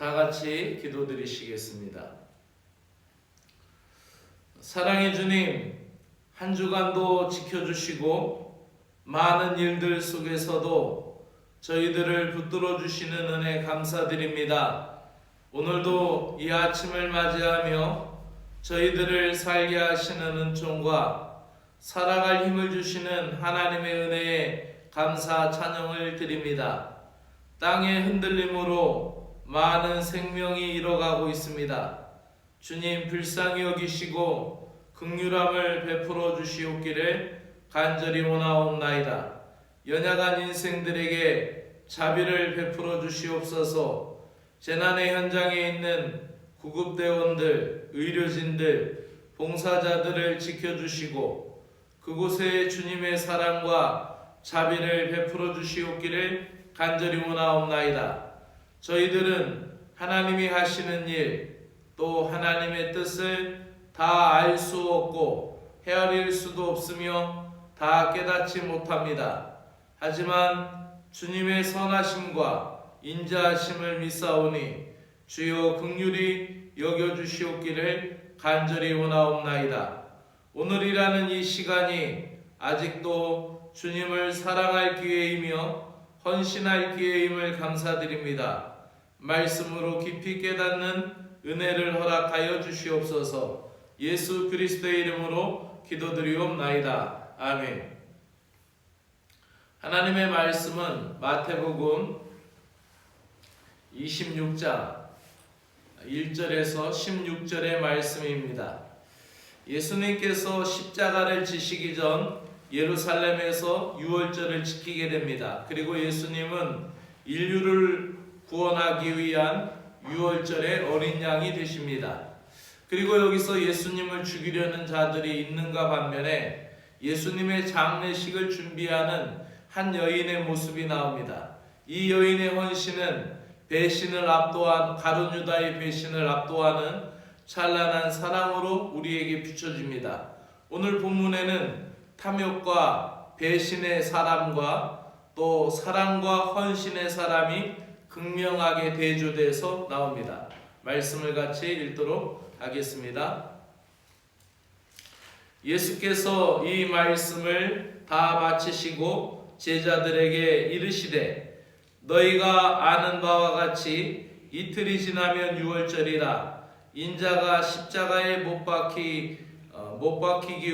다 같이 기도드리시겠습니다. 사랑의 주님, 한 주간도 지켜주시고 많은 일들 속에서도 저희들을 붙들어 주시는 은혜 감사드립니다. 오늘도 이 아침을 맞이하며 저희들을 살게 하시는 은총과 살아갈 힘을 주시는 하나님의 은혜에 감사 찬양을 드립니다. 땅의 흔들림으로 많은 생명이 잃어가고 있습니다. 주님 불쌍히 여기시고 긍휼함을 베풀어 주시옵기를 간절히 원하옵나이다. 연약한 인생들에게 자비를 베풀어 주시옵소서. 재난의 현장에 있는 구급대원들, 의료진들, 봉사자들을 지켜주시고 그곳에 주님의 사랑과 자비를 베풀어 주시옵기를 간절히 원하옵나이다. 저희들은 하나님이 하시는 일, 또 하나님의 뜻을 다 알 수 없고 헤아릴 수도 없으며 다 깨닫지 못합니다. 하지만 주님의 선하심과 인자하심을 믿사오니 주여 긍휼히 여겨주시옵기를 간절히 원하옵나이다. 오늘이라는 이 시간이 아직도 주님을 사랑할 기회이며 헌신할 기회임을 감사드립니다. 말씀으로 깊이 깨닫는 은혜를 허락하여 주시옵소서. 예수 그리스도의 이름으로 기도드리옵나이다. 아멘. 하나님의 말씀은 마태복음 26장 1절에서 16절의 말씀입니다. 예수님께서 십자가를 지시기 전 예루살렘에서 유월절을 지키게 됩니다. 그리고 예수님은 인류를 구원하기 위한 유월절의 어린 양이 되십니다. 그리고 여기서 예수님을 죽이려는 자들이 있는가 반면에 예수님의 장례식을 준비하는 한 여인의 모습이 나옵니다. 이 여인의 헌신은 배신을 압도한 가룟 유다의 배신을 압도하는 찬란한 사랑으로 우리에게 비춰집니다. 오늘 본문에는 탐욕과 배신의 사람과 또 사랑과 헌신의 사람이 극명하게 대조돼서 나옵니다. 말씀을 같이 읽도록 하겠습니다. 예수께서 이 말씀을 다 마치시고 제자들에게 이르시되 너희가 아는 바와 같이 이틀이 지나면 유월절이라 인자가 십자가에 못 박히기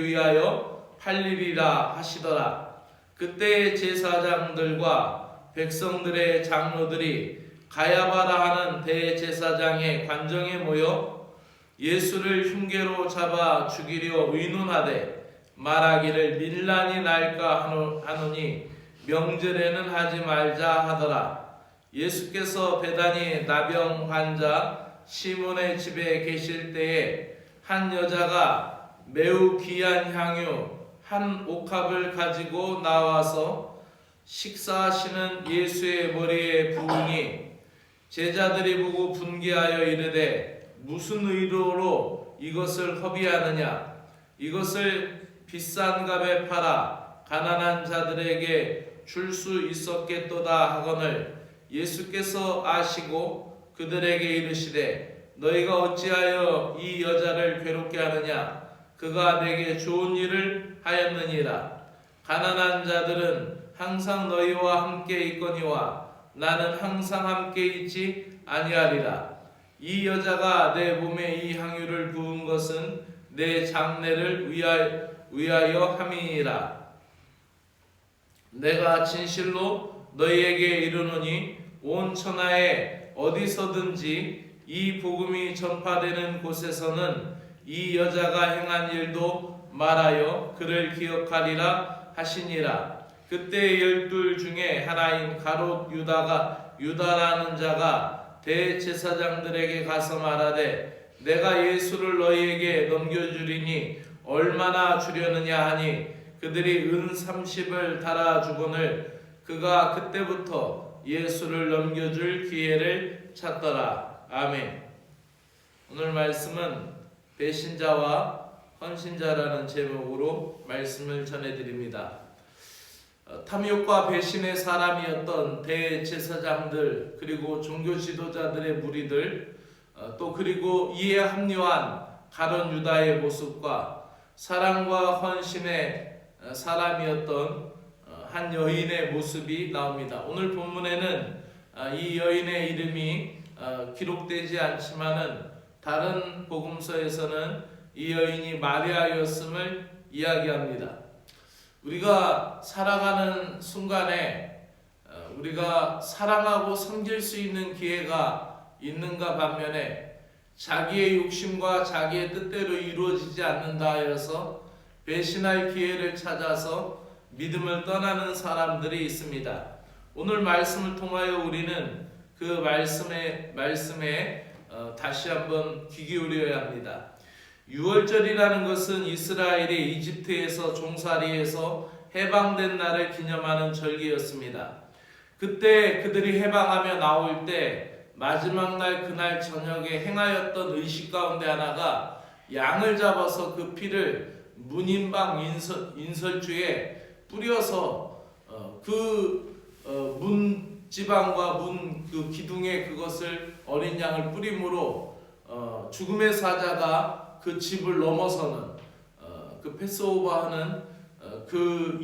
위하여 팔리리라 하시더라. 그때 제사장들과 백성들의 장로들이 가야바라 하는 대제사장의 관정에 모여 예수를 흉계로 잡아 죽이려 의논하되 말하기를 밀란이 날까 하노니 명절에는 하지 말자 하더라. 예수께서 베다니 나병 환자 시몬의 집에 계실 때에 한 여자가 매우 귀한 향유 한 옥합을 가지고 나와서 식사하시는 예수의 머리에 부으니 제자들이 보고 분개하여 이르되 무슨 의도로 이것을 허비하느냐? 이것을 비싼 값에 팔아 가난한 자들에게 줄 수 있었겠도다 하거늘 예수께서 아시고 그들에게 이르시되 너희가 어찌하여 이 여자를 괴롭게 하느냐? 그가 내게 좋은 일을 하였느니라. 가난한 자들은 항상 너희와 함께 있거니와 나는 항상 함께 있지 아니하리라. 이 여자가 내 몸에 이 향유를 부은 것은 내 장례를 위하여 함이니라. 내가 진실로 너희에게 이르노니 온 천하에 어디서든지 이 복음이 전파되는 곳에서는 이 여자가 행한 일도 말하여 그를 기억하리라 하시니라. 그때 12 중에 하나인 가롯 유다라는 자가 대제사장들에게 가서 말하되 내가 예수를 너희에게 넘겨주리니 얼마나 주려느냐 하니 그들이 은 30을 달아주거늘 그가 그때부터 예수를 넘겨줄 기회를 찾더라. 아멘. 오늘 말씀은 배신자와 헌신자라는 제목으로 말씀을 전해드립니다. 탐욕과 배신의 사람이었던 대제사장들, 그리고 종교 지도자들의 무리들, 또 그리고 이에 합류한 가룟 유다의 모습과 사랑과 헌신의 사람이었던 한 여인의 모습이 나옵니다. 오늘 본문에는 이 여인의 이름이 기록되지 않지만은 다른 복음서에서는 이 여인이 마리아였음을 이야기합니다. 우리가 살아가는 순간에 우리가 사랑하고 섬길 수 있는 기회가 있는가 반면에 자기의 욕심과 자기의 뜻대로 이루어지지 않는다 하여서 배신할 기회를 찾아서 믿음을 떠나는 사람들이 있습니다. 오늘 말씀을 통하여 우리는 그 말씀에 다시 한번 귀 기울여야 합니다. 유월절이라는 것은 이스라엘이 이집트에서 종살이에서 해방된 날을 기념하는 절기였습니다. 그때 그들이 해방하며 나올 때 마지막 날 그날 저녁에 행하였던 의식 가운데 하나가 양을 잡아서 그 피를 문인방 인설주에 뿌려서 문지방과 문 그 기둥에 그것을 어린 양을 뿌림으로 죽음의 사자가 그 집을 넘어서는 그 패스오버하는 그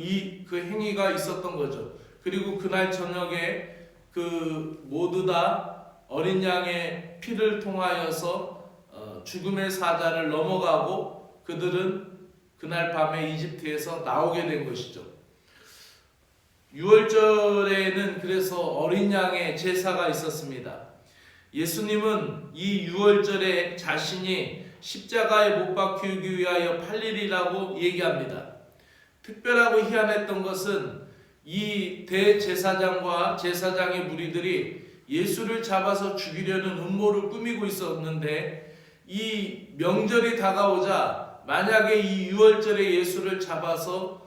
행위가 있었던 거죠. 그리고 그날 저녁에 그 모두 다 어린 양의 피를 통하여서 죽음의 사자를 넘어가고 그들은 그날 밤에 이집트에서 나오게 된 것이죠. 6월절에는 그래서 어린 양의 제사가 있었습니다. 예수님은 이 6월절에 자신이 십자가에 못 박히기 위하여 팔리리라고 얘기합니다. 특별하고 희한했던 것은 이 대제사장과 제사장의 무리들이 예수를 잡아서 죽이려는 음모를 꾸미고 있었는데 이 명절이 다가오자 만약에 이 6월절에 예수를 잡아서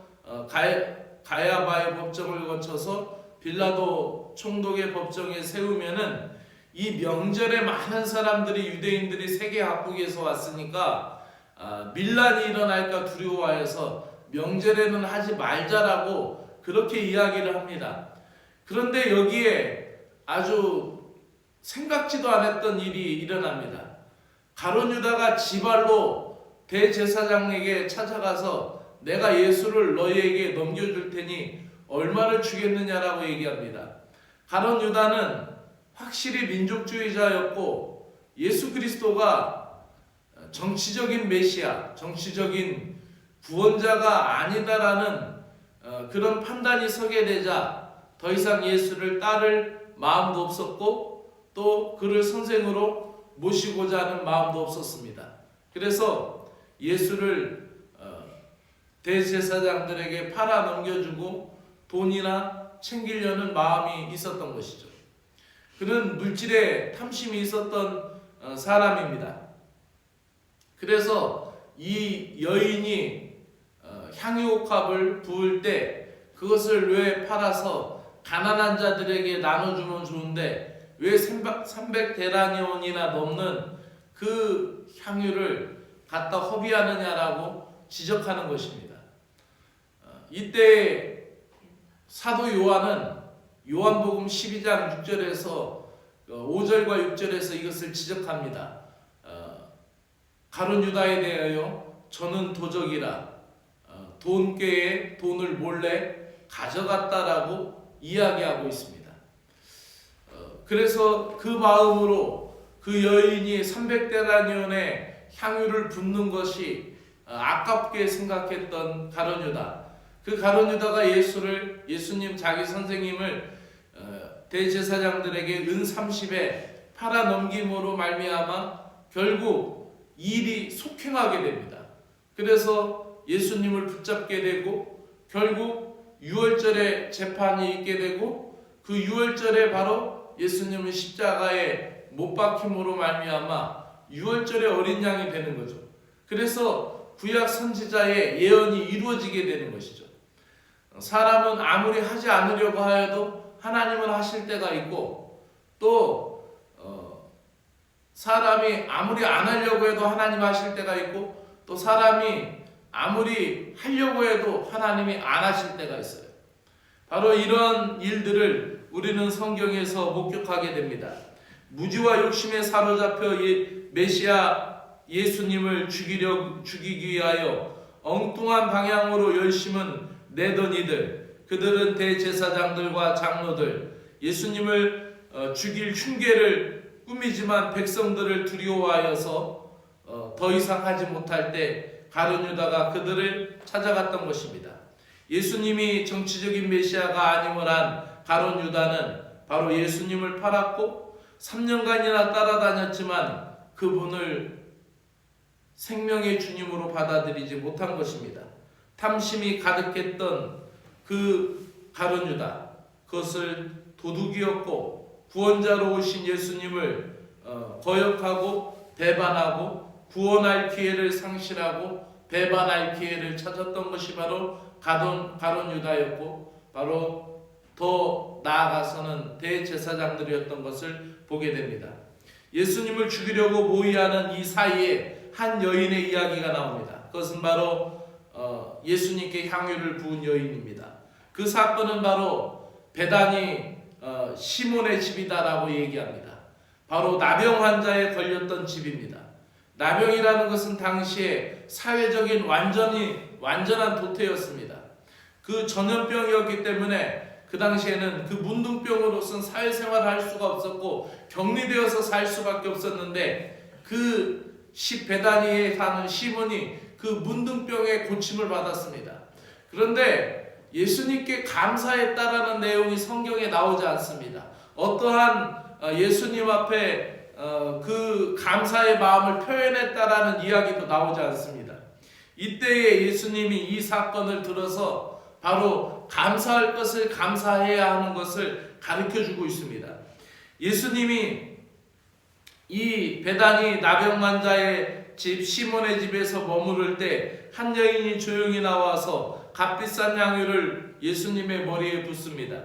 가야바의 법정을 거쳐서 빌라도 총독의 법정에 세우면은 이 명절에 많은 사람들이 유대인들이 세계 각국에서 왔으니까 밀란이 일어날까 두려워해서 명절에는 하지 말자라고 그렇게 이야기를 합니다. 그런데 여기에 아주 생각지도 않았던 일이 일어납니다. 가룟 유다가 지발로 대제사장에게 찾아가서 내가 예수를 너희에게 넘겨줄 테니 얼마를 주겠느냐라고 얘기합니다. 가룟 유다는 확실히 민족주의자였고 예수 그리스도가 정치적인 메시아, 정치적인 구원자가 아니다라는 그런 판단이 서게 되자 더 이상 예수를 따를 마음도 없었고 또 그를 선생으로 모시고자 하는 마음도 없었습니다. 그래서 예수를 대제사장들에게 팔아 넘겨주고 돈이나 챙기려는 마음이 있었던 것이죠. 그는 물질에 탐심이 있었던 사람입니다. 그래서 이 여인이 향유옥합을 부을 때 그것을 왜 팔아서 가난한 자들에게 나눠주면 좋은데 왜 300데나리온이나 넘는 그 향유를 갖다 허비하느냐라고 지적하는 것입니다. 이때 사도 요한은 요한복음 12장 6절에서 5절과 6절에서 이것을 지적합니다. 가룟 유다에 대하여 저는 도적이라 돈꾀에 돈을 몰래 가져갔다라고 이야기하고 있습니다. 그래서 그 마음으로 그 여인이 300데나리온의 향유를 붓는 것이 아깝게 생각했던 가룟 유다. 그 가룟 유다가 예수님 자기 선생님을 대제사장들에게 은 30에 팔아 넘김으로 말미암아 결국 일이 속행하게 됩니다. 그래서 예수님을 붙잡게 되고 결국 6월절에 재판이 있게 되고 그 6월절에 바로 예수님은 십자가에 못 박힘으로 말미암아 6월절에 어린 양이 되는 거죠. 그래서 구약 선지자의 예언이 이루어지게 되는 것이죠. 사람은 아무리 하지 않으려고 하여도 하나님은 하실 때가 있고 또 사람이 아무리 안 하려고 해도 하나님 하실 때가 있고 또 사람이 아무리 하려고 해도 하나님이 안 하실 때가 있어요. 바로 이런 일들을 우리는 성경에서 목격하게 됩니다. 무지와 욕심에 사로잡혀 메시아 예수님을 죽이기 위하여 엉뚱한 방향으로 열심은 내던 이들, 그들은 대제사장들과 장로들, 예수님을 죽일 흉계를 꾸미지만 백성들을 두려워하여서 더 이상 하지 못할 때 가룟 유다가 그들을 찾아갔던 것입니다. 예수님이 정치적인 메시아가 아님을 한 가룟 유다는 바로 예수님을 팔았고 3년간이나 따라다녔지만 그분을 생명의 주님으로 받아들이지 못한 것입니다. 탐심이 가득했던 그 가룟 유다, 그것을 도둑이었고 구원자로 오신 예수님을 거역하고 배반하고 구원할 기회를 상실하고 배반할 기회를 찾았던 것이 바로 가룟 유다였고, 바로 더 나아가서는 대제사장들이었던 것을 보게 됩니다. 예수님을 죽이려고 모의하는 이 사이에 한 여인의 이야기가 나옵니다. 그것은 바로 예수님께 향유를 부은 여인입니다. 그 사건은 바로 베다니 시몬의 집이다라고 얘기합니다. 바로 나병 환자에 걸렸던 집입니다. 나병이라는 것은 당시에 사회적인 완전한 도태였습니다. 그 전염병이었기 때문에 그 당시에는 그 문둥병으로서는 사회생활을 할 수가 없었고 격리되어서 살 수밖에 없었는데, 그 베다니에 사는 시몬이 그 문둥병의 고침을 받았습니다. 그런데 예수님께 감사했다라는 내용이 성경에 나오지 않습니다. 어떠한 예수님 앞에 그 감사의 마음을 표현했다라는 이야기도 나오지 않습니다. 이때에 예수님이 이 사건을 들어서 바로 감사할 것을 감사해야 하는 것을 가르쳐주고 있습니다. 예수님이 이 베다니 나병 환자의 집 시몬의 집에서 머무를 때 한 여인이 조용히 나와서 값비싼 향유를 예수님의 머리에 붓습니다.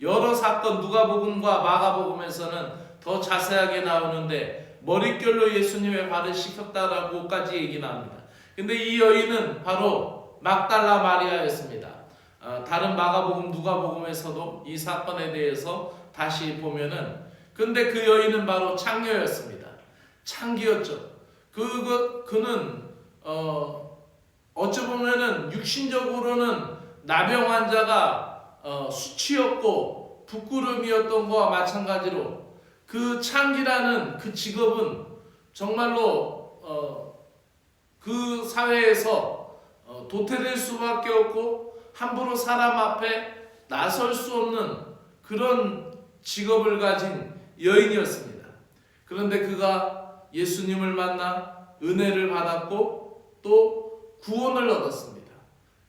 여러 사건 누가복음과 마가복음에서는 더 자세하게 나오는데 머릿결로 예수님의 발을 씻겼다라고까지 얘기 나옵니다. 근데 이 여인은 바로 막달라 마리아였습니다. 다른 마가복음 누가복음에서도 이 사건에 대해서 다시 보면은, 근데 그 여인은 바로 창녀였습니다. 창기였죠. 그는 어찌 보면은 육신적으로는 나병 환자가 수치였고 부끄러움이었던 것과 마찬가지로 그 창기라는 그 직업은 정말로 그 사회에서 도태될 수밖에 없고 함부로 사람 앞에 나설 수 없는 그런 직업을 가진 여인이었습니다. 그런데 그가 예수님을 만나 은혜를 받았고 또 구원을 얻었습니다.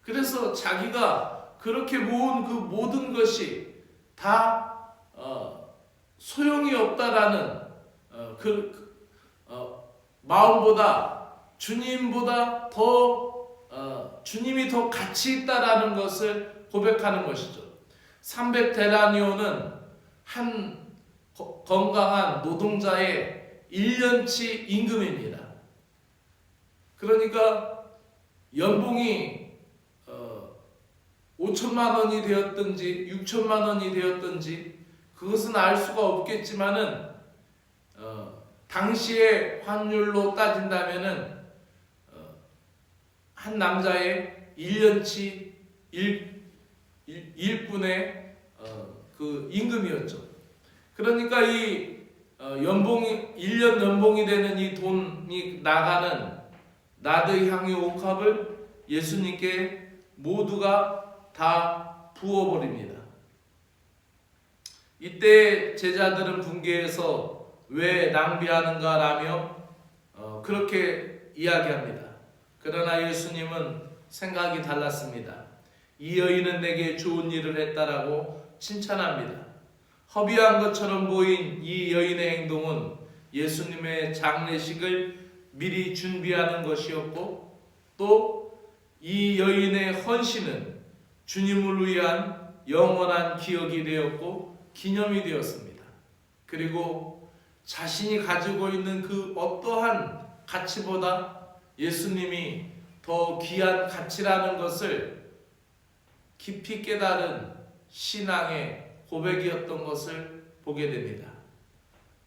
그래서 자기가 그렇게 모은 그 모든 것이 다 소용이 없다라는 마음보다 주님보다 주님이 더 가치 있다라는 것을 고백하는 것이죠. 300데나리온은 한 건강한 노동자의 1년치 임금입니다. 그러니까 연봉이 5천만 원이 되었든지 6천만 원이 되었든지 그것은 알 수가 없겠지만은 당시의 환율로 따진다면은 한 남자의 1년치 일꾼의 그 임금이었죠. 그러니까 이 1년 연봉이 되는 이 돈이 나가는 나드 향유 옥합을 예수님께 모두가 다 부어버립니다. 이때 제자들은 분개해서 왜 낭비하는가라며 그렇게 이야기합니다. 그러나 예수님은 생각이 달랐습니다. 이 여인은 내게 좋은 일을 했다라고 칭찬합니다. 허비한 것처럼 보인 이 여인의 행동은 예수님의 장례식을 미리 준비하는 것이었고, 또 이 여인의 헌신은 주님을 위한 영원한 기억이 되었고 기념이 되었습니다. 그리고 자신이 가지고 있는 그 어떠한 가치보다 예수님이 더 귀한 가치라는 것을 깊이 깨달은 신앙의 고백이었던 것을 보게 됩니다.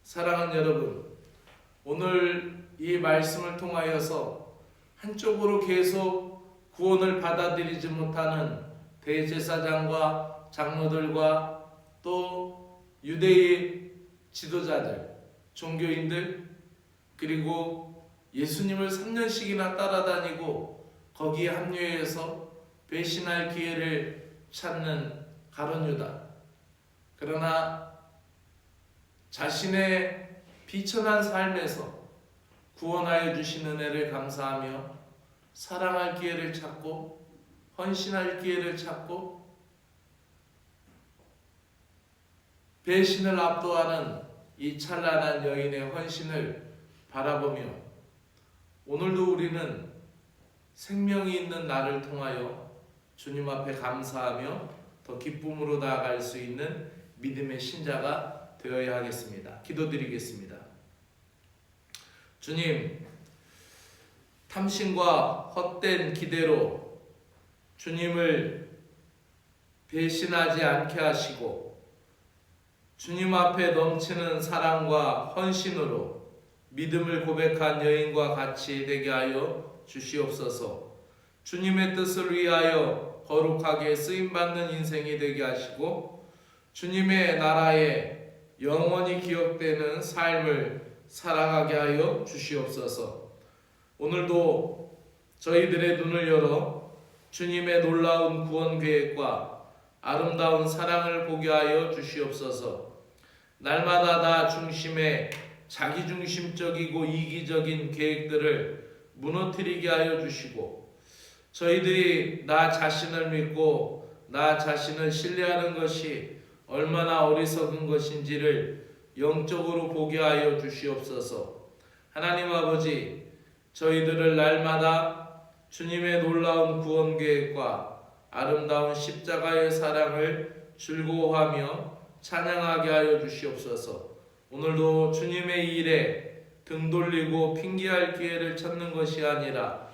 사랑하는 여러분, 오늘 이 말씀을 통하여서 한쪽으로 계속 구원을 받아들이지 못하는 대제사장과 장로들과 또 유대의 지도자들, 종교인들, 그리고 예수님을 3년씩이나 따라다니고 거기에 합류해서 배신할 기회를 찾는 가룟 유다. 그러나 자신의 비천한 삶에서 구원하여 주신 은혜를 감사하며 사랑할 기회를 찾고 헌신할 기회를 찾고 배신을 압도하는 이 찬란한 여인의 헌신을 바라보며 오늘도 우리는 생명이 있는 나를 통하여 주님 앞에 감사하며 더 기쁨으로 나아갈 수 있는 믿음의 신자가 되어야 하겠습니다. 기도드리겠습니다. 주님, 탐심과 헛된 기대로 주님을 배신하지 않게 하시고 주님 앞에 넘치는 사랑과 헌신으로 믿음을 고백한 여인과 같이 되게 하여 주시옵소서. 주님의 뜻을 위하여 거룩하게 쓰임받는 인생이 되게 하시고 주님의 나라에 영원히 기억되는 삶을 살아가게 하여 주시옵소서. 오늘도 저희들의 눈을 열어 주님의 놀라운 구원 계획과 아름다운 사랑을 보게 하여 주시옵소서. 날마다 나 중심의 자기중심적이고 이기적인 계획들을 무너뜨리게 하여 주시고 저희들이 나 자신을 믿고 나 자신을 신뢰하는 것이 얼마나 어리석은 것인지를 영적으로 보게 하여 주시옵소서. 하나님 아버지, 저희들을 날마다 주님의 놀라운 구원 계획과 아름다운 십자가의 사랑을 즐거워하며 찬양하게 하여 주시옵소서. 오늘도 주님의 일에 등 돌리고 핑계할 기회를 찾는 것이 아니라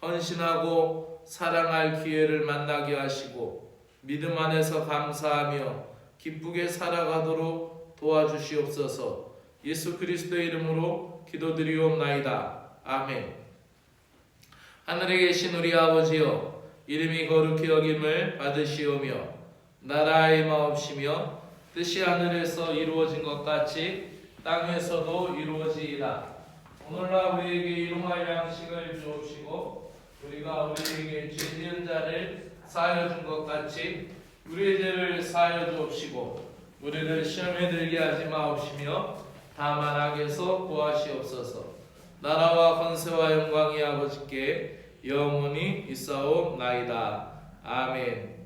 헌신하고 사랑할 기회를 만나게 하시고 믿음 안에서 감사하며 기쁘게 살아가도록 도와주시옵소서. 예수 그리스도의 이름으로 기도드리옵나이다. 아멘. 하늘에 계신 우리 아버지여, 이름이 거룩히 여김을 받으시오며 나라의 마옵시며 뜻이 하늘에서 이루어진 것 같이 땅에서도 이루어지이다. 오늘날 우리에게 일용할 양식을 주옵시고 우리가 우리에게 죄 지은 자를 사하여 준 것 같이 우리의 죄를 사하여 주옵시고 우리를 시험에 들게 하지 마옵시며 다만 악에서 구하시옵소서. 나라와 권세와 영광이 아버지께 영원히 있사옵나이다. 아멘.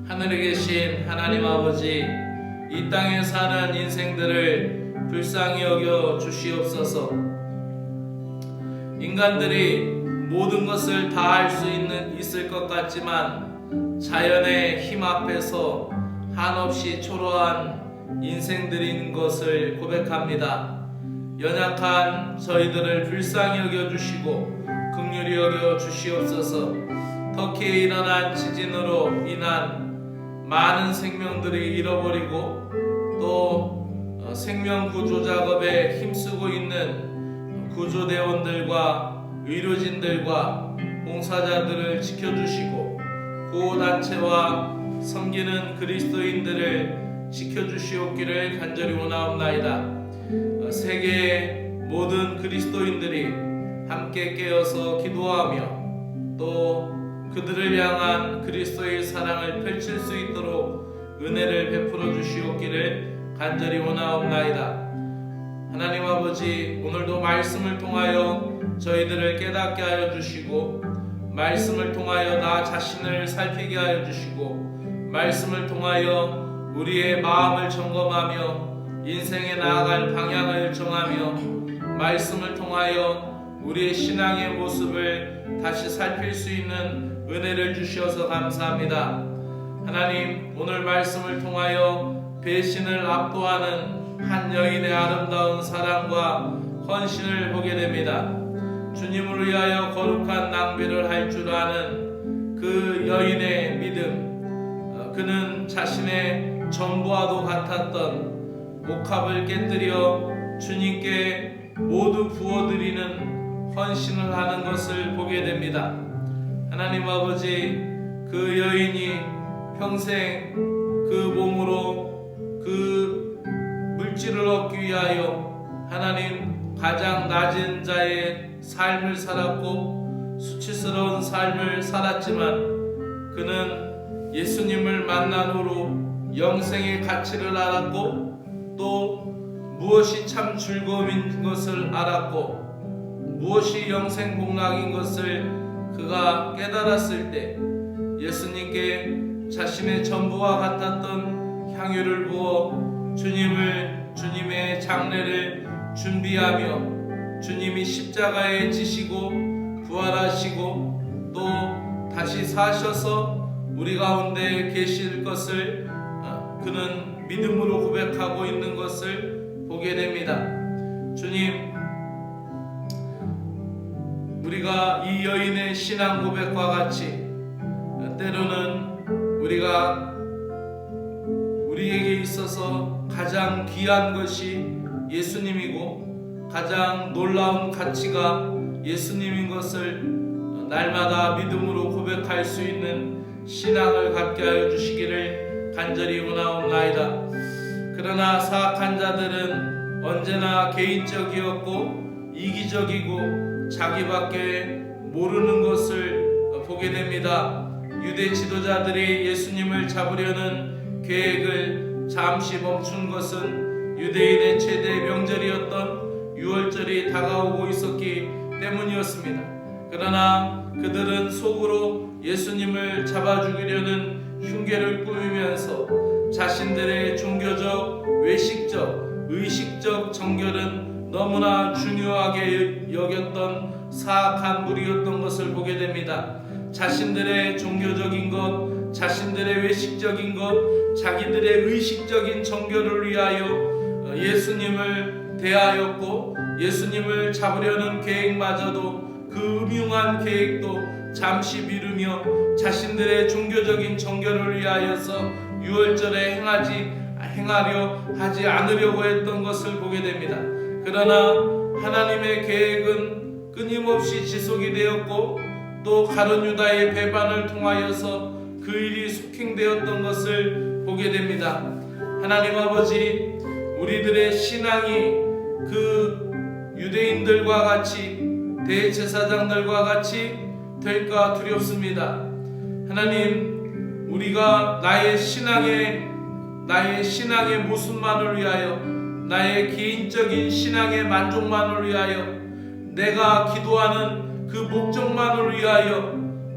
하늘에 계신 하나님 아버지, 이 땅에 사는 인생들을 불쌍히 여겨 주시옵소서. 인간들이 모든 것을 다 할 수 있을 것 같지만 자연의 힘 앞에서 한없이 초라한 인생들인 것을 고백합니다. 연약한 저희들을 불쌍히 여겨 주시고 긍휼히 여겨 주시옵소서. 터키에 일어난 지진으로 인한 많은 생명들이 잃어버리고 또 생명 구조 작업에 힘쓰고 있는 구조대원들과 의료진들과 봉사자들을 지켜주시고 구호단체와 섬기는 그리스도인들을 지켜주시옵기를 간절히 원하옵나이다. 세계의 모든 그리스도인들이 함께 깨어서 기도하며 또 그들을 향한 그리스도의 사랑을 펼칠 수 있도록 은혜를 베풀어 주시옵기를 간절히 원하옵나이다. 하나님 아버지, 오늘도 말씀을 통하여 저희들을 깨닫게 하여 주시고 말씀을 통하여 나 자신을 살피게 하여 주시고 말씀을 통하여 우리의 마음을 점검하며 인생에 나아갈 방향을 정하며 말씀을 통하여 우리의 신앙의 모습을 다시 살필 수 있는 은혜를 주셔서 감사합니다. 하나님, 오늘 말씀을 통하여 배신을 압도하는 한 여인의 아름다운 사랑과 헌신을 보게 됩니다. 주님을 위하여 거룩한 낭비를 할 줄 아는 그 여인의 믿음, 그는 자신의 전부와도 같았던 옥합을 깨뜨려 주님께 모두 부어드리는 헌신을 하는 것을 보게 됩니다. 하나님 아버지, 그 여인이 평생 그 몸으로 그 물질을 얻기 위하여 하나님 가장 낮은 자의 삶을 살았고 수치스러운 삶을 살았지만 그는 예수님을 만난 후로 영생의 가치를 알았고 또 무엇이 참 즐거움인 것을 알았고 무엇이 영생 복락인 것을 그가 깨달았을 때 예수님께 자신의 전부와 같았던 향유를 부어 주님의 장례를 준비하며 주님이 십자가에 지시고 부활하시고 또 다시 사셔서 우리 가운데 계실 것을 그는 믿음으로 고백하고 있는 것을 보게 됩니다. 주님, 우리가 이 여인의 신앙 고백과 같이 때로는 우리에게 있어서 가장 귀한 것이 예수님이고 가장 놀라운 가치가 예수님인 것을 날마다 믿음으로 고백할 수 있는 신앙을 갖게 하여 주시기를 간절히 원하옵나이다. 그러나 사악한 자들은 언제나 개인적이었고 이기적이고 자기밖에 모르는 것을 보게 됩니다. 유대 지도자들이 예수님을 잡으려는 계획을 잠시 멈춘 것은 유대인의 최대 명절이었던 유월절이 다가오고 있었기 때문이었습니다. 그러나 그들은 속으로 예수님을 잡아 죽이려는 흉계를 꾸미면서 자신들의 종교적, 외식적, 의식적 정결은 너무나 중요하게 여겼던 사악한 무리였던 것을 보게 됩니다. 자신들의 종교적인 것, 자신들의 외식적인 것, 자기들의 의식적인 정결을 위하여 예수님을 대하였고 예수님을 잡으려는 계획마저도 그 음흉한 계획도 잠시 미루며 자신들의 종교적인 정결을 위하여서 유월절에 행하려 하지 않으려고 했던 것을 보게 됩니다. 그러나 하나님의 계획은 끊임없이 지속이 되었고 또 가룟 유다의 배반을 통하여서 그 일이 속행되었던 것을 보게 됩니다. 하나님 아버지, 우리들의 신앙이 그 유대인들과 같이 대제사장들과 같이 될까 두렵습니다. 하나님, 우리가 나의 신앙의 모습만을 위하여, 나의 개인적인 신앙의 만족만을 위하여, 내가 기도하는 그 목적만을 위하여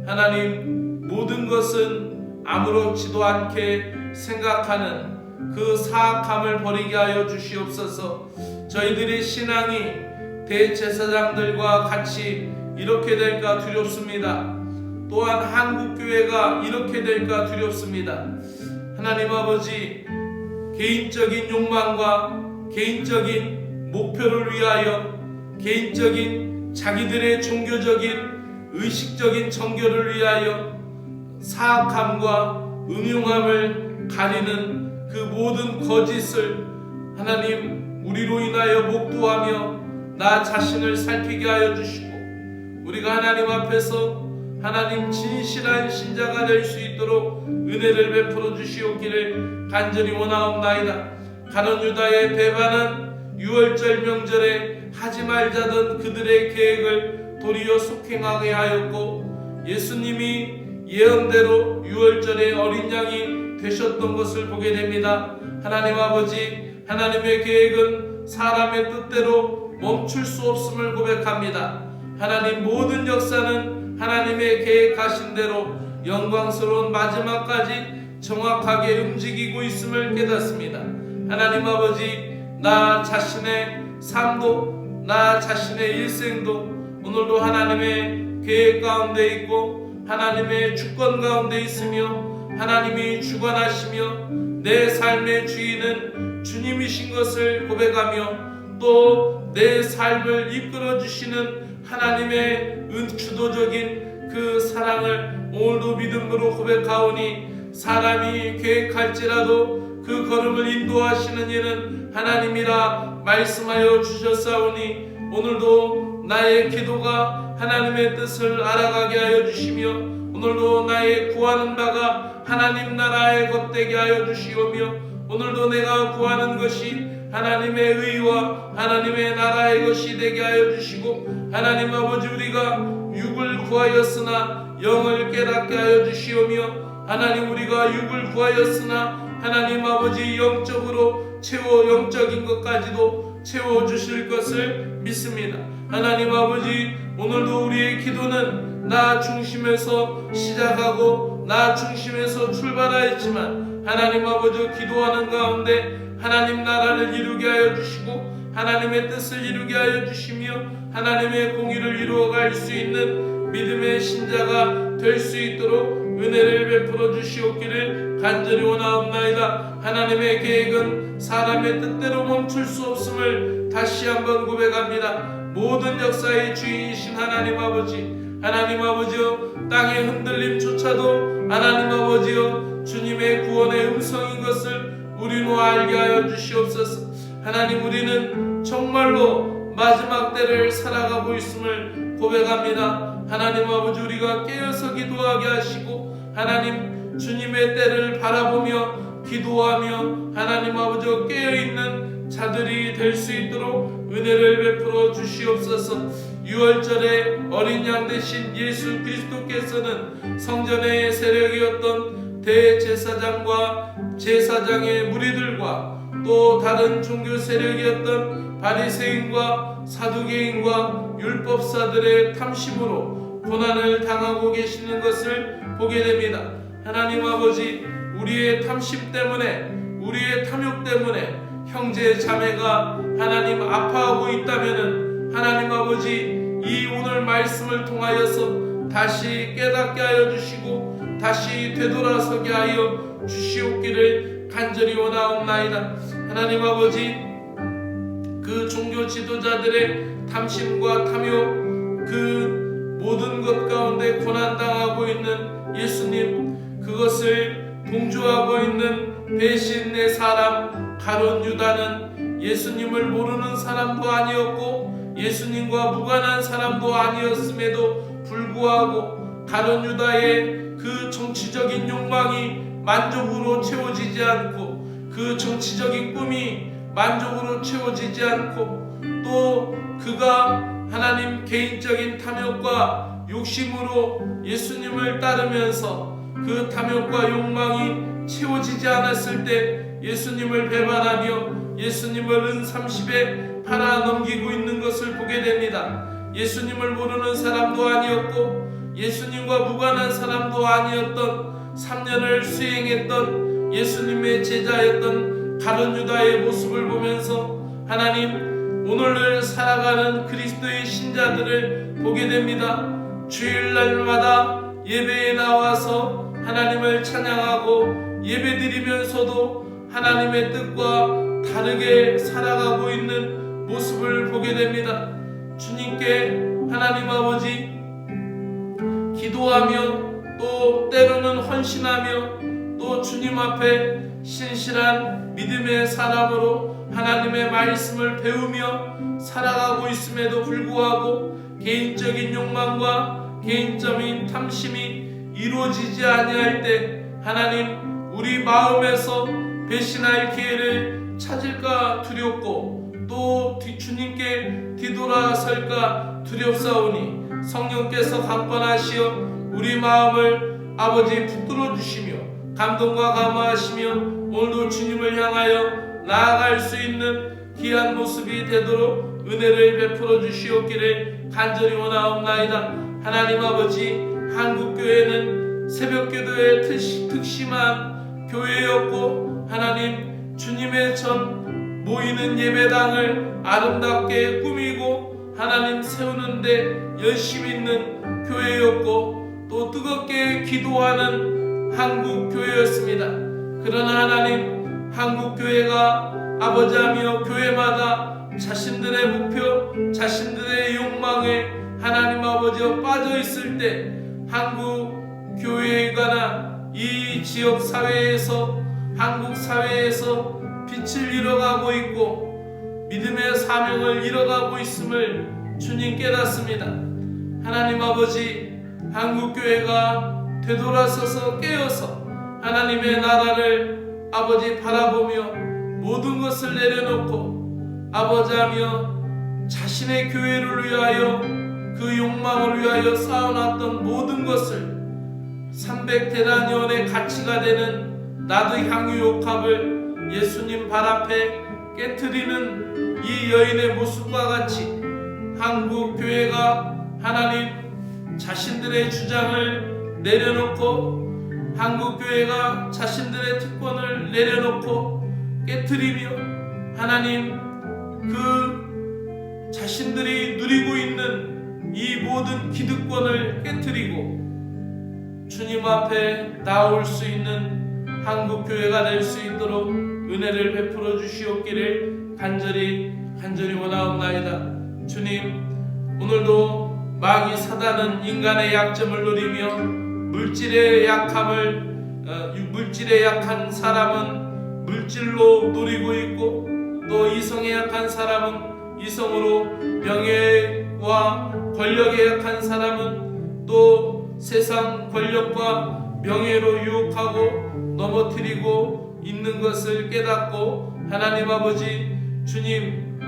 하나님 모든 것은 아무렇지도 않게 생각하는 그 사악함을 버리게 하여 주시옵소서. 저희들의 신앙이 대제사장들과 같이 이렇게 될까 두렵습니다. 또한 한국교회가 이렇게 될까 두렵습니다. 하나님 아버지, 개인적인 욕망과 개인적인 목표를 위하여 개인적인 자기들의 종교적인 의식적인 정결을 위하여 사악함과 음흉함을 가리는 그 모든 거짓을 하나님 우리로 인하여 목도하며 나 자신을 살피게 하여 주시고 우리가 하나님 앞에서 하나님 진실한 신자가 될 수 있도록 은혜를 베풀어 주시옵기를 간절히 원하옵나이다. 가룟 유다의 배반은 유월절 명절에 하지 말자던 그들의 계획을 도리어 속행하게 하였고 예수님이 예언대로 유월절에 어린 양이 되셨던 것을 보게 됩니다. 하나님 아버지, 하나님의 계획은 사람의 뜻대로 멈출 수 없음을 고백합니다. 하나님 모든 역사는 하나님의 계획하신 대로 영광스러운 마지막까지 정확하게 움직이고 있음을 깨닫습니다. 하나님 아버지, 나 자신의 삶도 나 자신의 일생도 오늘도 하나님의 계획 가운데 있고 하나님의 주권 가운데 있으며 하나님이 주관하시며 내 삶의 주인은 주님이신 것을 고백하며 또 내 삶을 이끌어 주시는 하나님의 주도적인 그 사랑을 오늘도 믿음으로 고백하오니 사람이 계획할지라도 그 걸음을 인도하시는 이는 하나님이라 말씀하여 주셨사오니 오늘도 나의 기도가 하나님의 뜻을 알아가게 하여 주시며 오늘도 나의 구하는 바가 하나님 나라에 겉되게 하여 주시오며 오늘도 내가 구하는 것이 하나님의 의와 하나님의 나라의 것이 되게 하여 주시고 하나님 아버지 우리가 육을 구하였으나 영을 깨닫게 하여 주시오며 하나님 우리가 육을 구하였으나 하나님 아버지 영적으로 영적인 것까지도 채워주실 것을 믿습니다. 하나님 아버지 오늘도 우리의 기도는 나 중심에서 시작하고 나 중심에서 출발하였지만 하나님 아버지 기도하는 가운데 하나님 나라를 이루게 하여 주시고 하나님의 뜻을 이루게 하여 주시며 하나님의 공의를 이루어갈 수 있는 믿음의 신자가 될 수 있도록 은혜를 베풀어 주시옵기를 간절히 원하옵나이다. 하나님의 계획은 사람의 뜻대로 멈출 수 없음을 다시 한번 고백합니다. 모든 역사의 주인이신 하나님 아버지여 땅의 흔들림조차도 하나님 아버지여 주님의 구원의 음성인 것을 우리는 알게 하여 주시옵소서. 하나님 우리는 정말로 마지막 때를 살아가고 있음을 고백합니다. 하나님 아버지 우리가 깨어서 기도하게 하시고 하나님 주님의 때를 바라보며 기도하며 하나님 아버지 깨어있는 자들이 될 수 있도록 은혜를 베풀어 주시옵소서. 6월절에 어린 양 대신 예수 그리스도께서는 성전의 세력이었던 대제사장과 제사장의 무리들과 또 다른 종교 세력이었던 바리새인과 사두개인과 율법사들의 탐심으로 고난을 당하고 계시는 것을 보게 됩니다. 하나님 아버지 우리의 탐심 때문에 우리의 탐욕 때문에 형제 자매가 하나님 아파하고 있다면은 하나님 아버지 이 오늘 말씀을 통하여서 다시 깨닫게 하여 주시고 다시 되돌아서게 하여 주시옵기를 간절히 원하옵나이다. 하나님 아버지 그 종교 지도자들의 탐심과 탐욕 그 모든 것 가운데 고난당하고 있는 예수님 그것을 동조하고 있는 배신의 사람 가룟 유다는 예수님을 모르는 사람도 아니었고 예수님과 무관한 사람도 아니었음에도 불구하고 가룟 유다의 그 정치적인 욕망이 만족으로 채워지지 않고 그 정치적인 꿈이 만족으로 채워지지 않고 또 그가 하나님 개인적인 탐욕과 욕심으로 예수님을 따르면서 그 탐욕과 욕망이 채워지지 않았을 때 예수님을 배반하며 예수님을 은 30에 팔아 넘기고 있는 것을 보게 됩니다. 예수님을 모르는 사람도 아니었고 예수님과 무관한 사람도 아니었던 3년을 수행했던 예수님의 제자였던 가룟 유다의 모습을 보면서 하나님 오늘을 살아가는 그리스도의 신자들을 보게 됩니다. 주일날마다 예배에 나와서 하나님을 찬양하고 예배드리면서도 하나님의 뜻과 다르게 살아가고 있는 모습을 보게 됩니다. 주님께 하나님 아버지 기도하며 또 때로는 헌신하며 또 주님 앞에 신실한 믿음의 사람으로 하나님의 말씀을 배우며 살아가고 있음에도 불구하고 개인적인 욕망과 개인적인 탐심이 이루어지지 아니할 때 하나님 우리 마음에서 배신할 기회를 찾을까 두렵고 또 주님께 뒤돌아설까 두렵사오니 성령께서 강권하시어 우리 마음을 아버지 붙들어 주시며 감동과 감화하시며 오늘도 주님을 향하여 나아갈 수 있는 귀한 모습이 되도록 은혜를 베풀어 주시옵기를 간절히 원하옵나이다. 하나님 아버지 한국교회는 새벽기도에 특심한 교회였고 하나님 주님의 전 모이는 예배당을 아름답게 꾸미고 하나님 세우는데 열심히 있는 교회였고 또 뜨겁게 기도하는 한국 교회였습니다. 그러나 하나님 한국 교회가 아버지하며 교회마다 자신들의 목표, 자신들의 욕망에 하나님 아버지여 빠져 있을 때 한국 교회가 이 지역 사회에서 한국 사회에서 빛을 잃어가고 있고 믿음의 사명을 잃어가고 있음을 주님 깨닫습니다. 하나님 아버지 한국 교회가 되돌아서서 깨어서 하나님의 나라를 아버지 바라보며 모든 것을 내려놓고 아버지하며 자신의 교회를 위하여 그 욕망을 위하여 쌓아놨던 모든 것을 300대라니온의 가치가 되는 나도 향유옥합을 예수님 발 앞에 깨트리는 이 여인의 모습과 같이 한국 교회가 하나님 자신들의 주장을 내려놓고 한국 교회가 자신들의 특권을 내려놓고 깨트리며 하나님 그 자신들이 누리고 있는 이 모든 기득권을 깨트리고 주님 앞에 나올 수 있는 한국 교회가 될 수 있도록 은혜를 베풀어 주시옵기를 간절히 원하옵나이다. 주님, 오늘도 마귀 사단은 인간의 약점을 누리며 물질의 약한 사람은 물질로 누리고 있고 또 이성에 약한 사람은 이성으로, 명예와 권력에 약한 사람은 또 세상 권력과 명예로 유혹하고 넘어뜨리고 있는 것을 깨닫고 하나님 아버지 주님,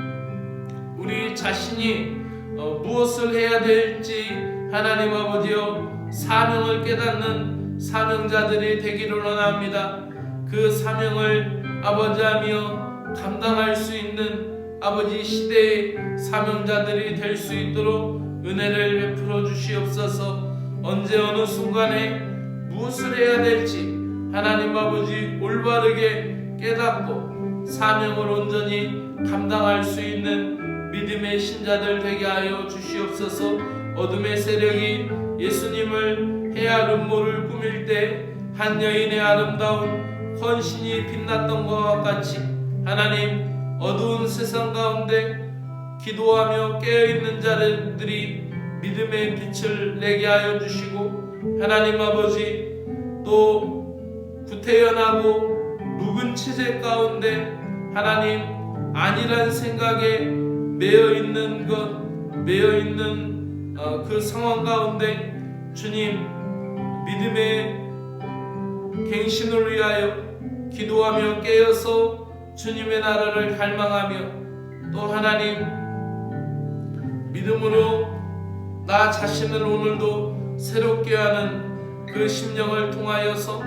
우리 자신이 무엇을 해야 될지 하나님 아버지여 사명을 깨닫는 사명자들이 되기를 원합니다. 그 사명을 아버지하며 감당할 수 있는 아버지 시대의 사명자들이 될 수 있도록 은혜를 베풀어 주시옵소서. 언제 어느 순간에 무엇을 해야 될지 하나님 아버지 올바르게 깨닫고 사명을 온전히 감당할 수 있는 믿음의 신자들 되게 하여 주시옵소서. 어둠의 세력이 예수님을 해할 음모를 꾸밀 때 한 여인의 아름다운 헌신이 빛났던 것과 같이 하나님 어두운 세상 가운데 기도하며 깨어있는 자들이 믿음의 빛을 내게 하여 주시고 하나님 아버지 또 구태연하고 묵은 체제 가운데 하나님 아니란 생각에 매여있는 그 상황 가운데 주님 믿음의 갱신을 위하여 기도하며 깨어서 주님의 나라를 갈망하며 또 하나님 믿음으로 나 자신을 오늘도 새롭게 하는 그 심령을 통하여서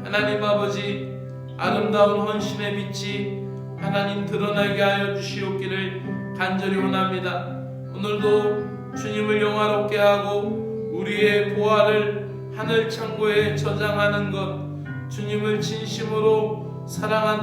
하나님 아버지 아름다운 헌신의 빛이 하나님 드러나게 하여 주시옵기를 간절히 원합니다. 오늘도 주님을 영화롭게 하고 우리의 보화를 하늘 창고에 저장하는 것, 주님을 진심으로 사랑하는